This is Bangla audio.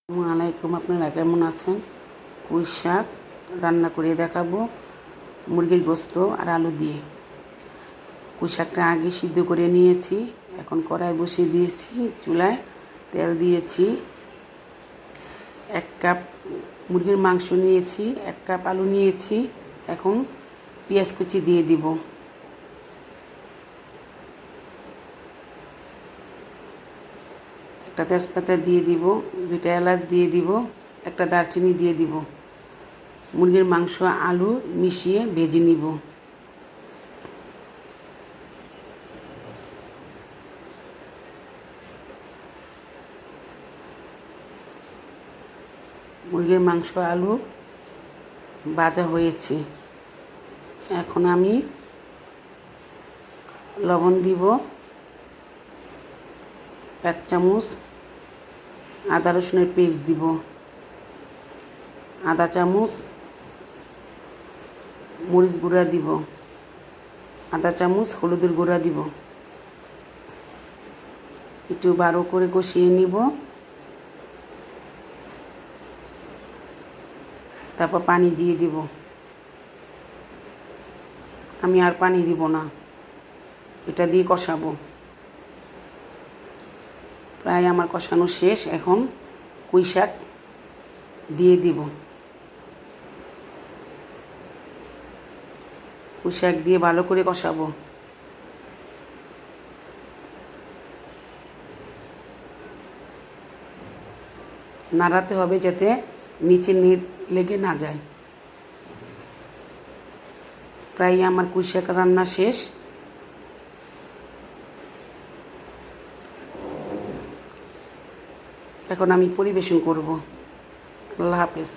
আসসালামু আলাইকুম, আপনারা কেমন আছেন? পুঁই শাক রান্না করে দেখাবো মুরগির গোস্ত আর আলু দিয়ে। পুঁই শাকটা আগে সিদ্ধ করে নিয়েছি, এখন কড়াই বসিয়ে দিয়েছি, চুলায় তেল দিয়েছি। 1 কাপ মুরগির মাংস নিয়েছি, 1 কাপ আলু নিয়েছি। এখন পেঁয়াজ কুচি দিয়ে দিব। একটা তেজপাতা দিয়ে দিব, 2টা এলাচ দিয়ে দিব, একটা দারচিনি দিয়ে দিব। মুরগির মাংস আলু মিশিয়ে ভেজে নিব। মুরগির মাংস আলু ভাজা হয়েছে। এখন আমি লবণ দিব, 1 চামচ আদা রসুনের পেস্ট দিব, আধা চামচ মরিচ গুঁড়া দিব, আধা চামচ হলুদের গুঁড়া দিব। একটু ভালো করে কষিয়ে নিব। তারপর পানি দিয়ে দিব। আমি আর পানি দিব না, এটা দিয়ে কষাবো। প্রায় আমার কষানো শেষ। এখন পুঁই শাক দিয়ে দিব। পুঁই শাক দিয়ে ভালো করে কষাবো। নাড়াতে হবে যাতে নিচে লেগে না যায়। প্রায় আমার পুঁই শাক রান্না শেষ। এখন আমি পরিবেশন করব। আল্লাহ হাফেজ।